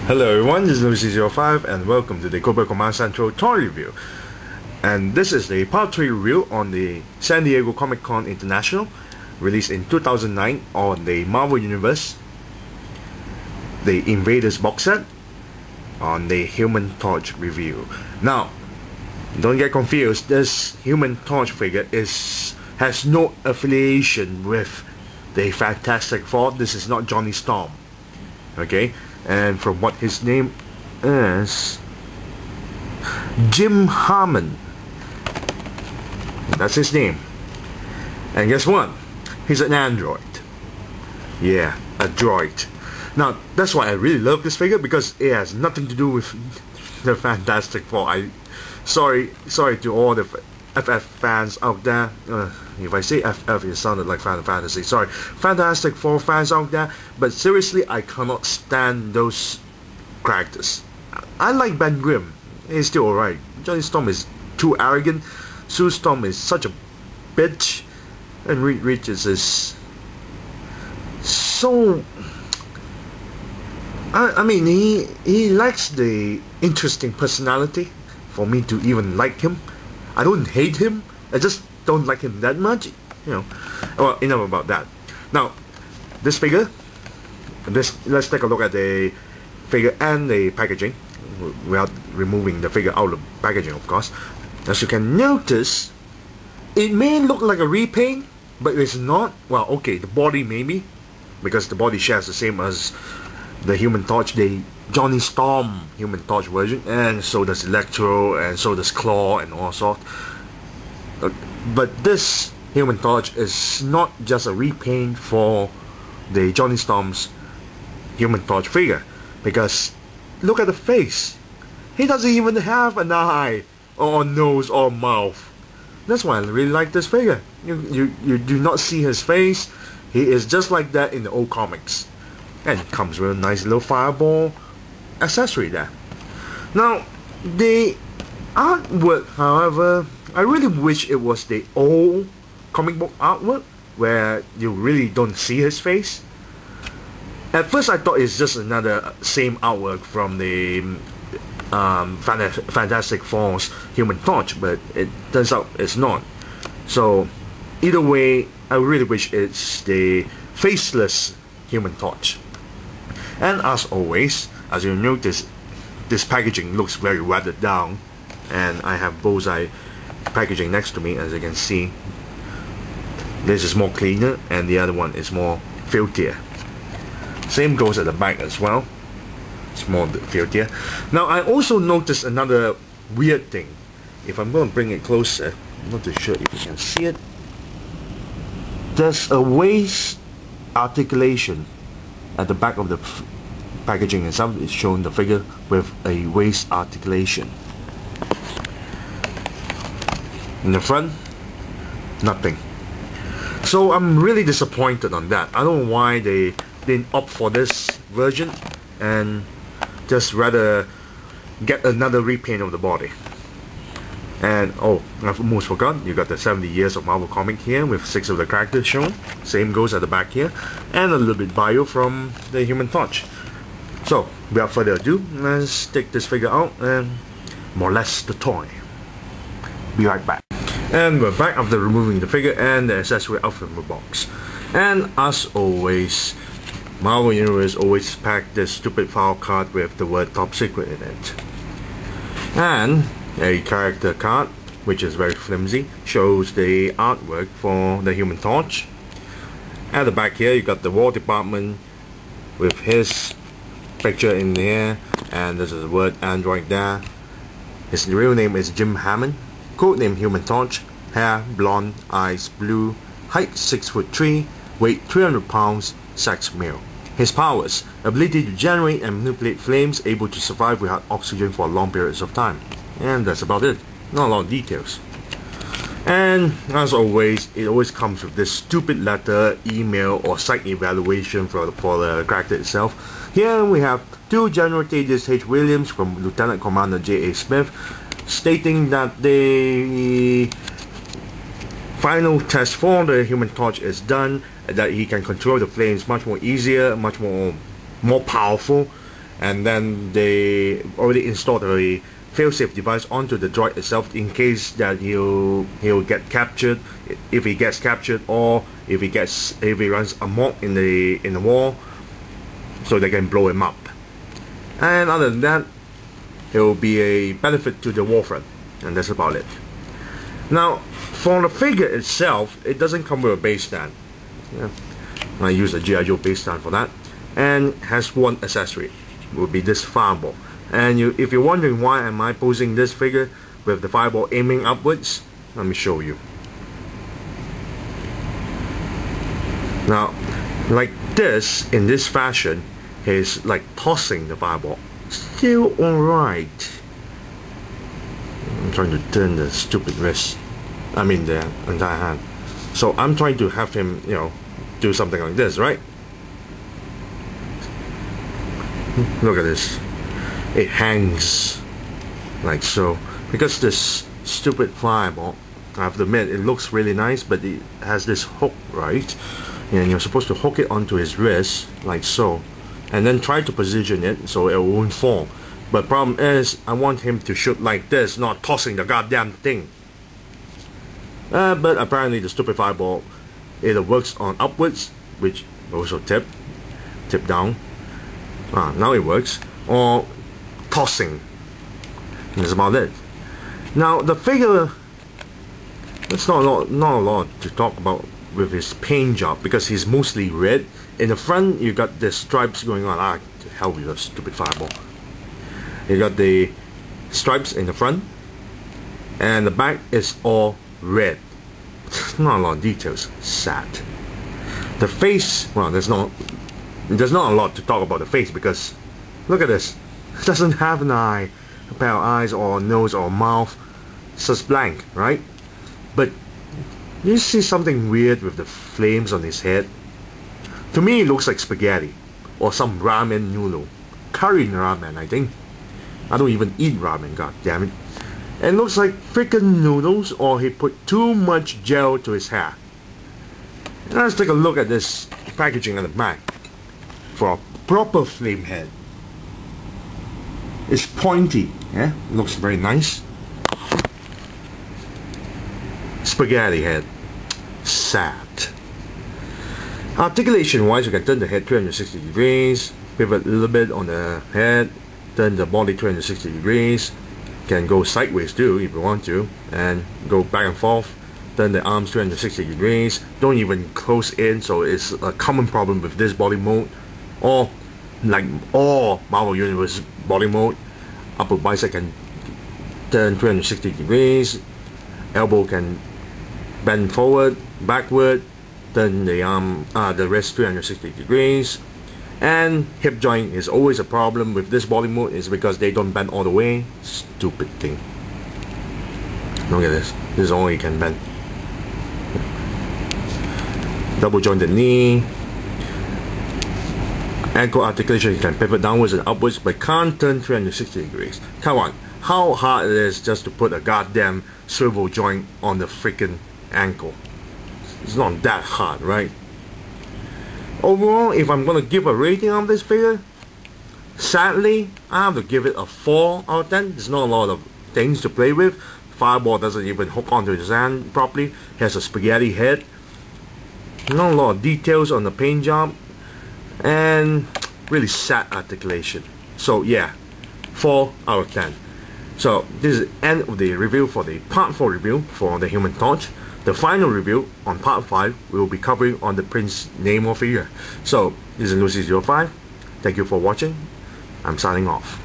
Hello everyone, this is Lucy05 and welcome to the Cobra Command Central toy review. And this is the part 3 review on the San Diego Comic Con International, released in 2009 on the Marvel Universe, the Invaders box set, on the Human Torch review. Now, don't get confused, this Human Torch figure has no affiliation with the Fantastic Four. This is not Johnny Storm. Okay? And from what his name is, Jim Hammond. That's his name. And guess what? He's an android. Yeah, a droid. Now, that's why I really love this figure, because it has nothing to do with the Fantastic Four. Sorry to all the FF fans out there. If I say FF, it sounded like Final Fantasy. Sorry, Fantastic Four fans out there. But seriously, I cannot stand those characters. I like Ben Grimm. He's still alright. Johnny Storm is too arrogant. Sue Storm is such a bitch. And Reed Richards is so... I mean, he lacks the interesting personality for me to even like him. I don't hate him, I just don't like him that much, you know. Well, enough about that. Now, this figure, let's take a look at the figure and the packaging, without removing the figure out of packaging, of course. As you can notice, it may look like a repaint, but it's not. Well, okay, the body maybe, because the body shares the same as the Human Torch, the Johnny Storm Human Torch version, and so does Electro, and so does Claw, and all sorts. But this Human Torch is not just a repaint for the Johnny Storm's Human Torch figure, because look at the face. He doesn't even have an eye, or nose, or mouth. That's why I really like this figure. You do not see his face. He is just like that in the old comics. And it comes with a nice little fireball accessory there. Now, the artwork, however, I really wish it was the old comic book artwork where you really don't see his face. At first I thought it's just another same artwork from the Fantastic Four's Human Torch, but it turns out it's not. So either way, I really wish it's the faceless Human Torch. And as always, as you notice, this packaging looks very watered down, and I have Bullseye packaging next to me. As you can see, this is more cleaner and the other one is more filthier. Same goes at the back as well. It's more filthier. Now, I also noticed another weird thing. If I'm going to bring it closer, I'm not too sure if you can see it. There's a waist articulation at the back of the packaging itself. Is showing the figure with a waist articulation. In the front, nothing. So I'm really disappointed on that. I don't know why they didn't opt for this version and just rather get another repaint of the body. And oh, I almost forgot, you got the 70 years of Marvel comic here with 6 of the characters shown. Same goes at the back here, and a little bit bio from the Human Torch. So without further ado, let's take this figure out and molest the toy. Be right back. And we're back after removing the figure and the accessory out from the box. And as always, Marvel Universe always pack this stupid file card with the word Top Secret in it. And a character card, which is very flimsy, shows the artwork for the Human Torch. At the back here, you got the War Department with his picture in there, and there's the word Android there. His real name is Jim Hammond. Codename Human Torch. Hair blonde, eyes blue. Height 6'3", weight 300 pounds. Sex male. His powers: ability to generate and manipulate flames, able to survive without oxygen for long periods of time. And that's about it. Not a lot of details. And as always, it always comes with this stupid letter, email, or site evaluation for the character itself. Here we have to General Thaddeus H. Williams from Lieutenant Commander J.A. Smith, stating that the final test for the Human Torch is done, that he can control the flames much more easier, much more powerful, and then they already installed a failsafe device onto the droid itself in case that he'll get captured, if he gets captured, or if he runs amok in the wall, so they can blow him up. And other than that, it will be a benefit to the warfront, and that's about it. Now, for the figure itself, it doesn't come with a base stand. Yeah. I use a G.I. Joe base stand for that, and has one accessory, will be this fireball. And if you're wondering why am I posing this figure with the fireball aiming upwards, let me show you. Now, like this, in this fashion, he's like tossing the fireball. Still alright. I'm trying to turn the stupid wrist. I mean the entire hand. So I'm trying to have him, do something like this, right? Look at this. It hangs like so. Because this stupid fireball, I have to admit, it looks really nice, but it has this hook, right? And you're supposed to hook it onto his wrist, like so, and then try to position it so it won't fall. But problem is, I want him to shoot like this, not tossing the goddamn thing. But apparently the stupid fireball either works on upwards, which also tip down. Now it works, or tossing. And that's about it. Now the figure, there's not a lot to talk about with his paint job, because he's mostly red. In the front you got the stripes going on. To hell with the stupid fireball. You got the stripes in the front, and the back is all red. Not a lot of details. Sad. The face, well, there's not a lot to talk about the face, because look at this. It doesn't have an eye, a pair of eyes or nose or mouth. It's just blank, right? But you see something weird with the flames on his head? To me it looks like spaghetti or some ramen noodle. Curry ramen, I think. I don't even eat ramen, god damn it. It looks like freaking noodles, or he put too much gel to his hair. Now let's take a look at this packaging on the back for a proper flame head. It's pointy, yeah? Looks very nice. Spaghetti head. Sad. Articulation wise, you can turn the head 360 degrees, pivot a little bit on the head, turn the body 360 degrees, can go sideways too if you want to, and go back and forth, turn the arms 360 degrees, don't even close in, so it's a common problem with this body mode, or like all Marvel Universe body mode. Upper bicep can turn 360 degrees, elbow can bend forward, backward, turn the arm, the wrist 360 degrees, and hip joint is always a problem with this body mode, is because they don't bend all the way. Stupid thing. Look at this. This is all you can bend. Double jointed knee. Ankle articulation, you can pivot downwards and upwards, but can't turn 360 degrees. Come on, how hard it is just to put a goddamn swivel joint on the freaking ankle? It's not that hard, right? Overall, if I'm gonna give a rating on this figure, sadly, I have to give it a 4 out of 10. There's not a lot of things to play with. Fireball doesn't even hook onto his hand properly. He has a spaghetti head. Not a lot of details on the paint job, and really sad articulation. So yeah, 4 out of 10. So this is the end of the review for the part 4 review for the Human Torch. The final review on part 5 we will be covering on the Prince Namor figure. So this is Lucy05. Thank you for watching. I'm signing off.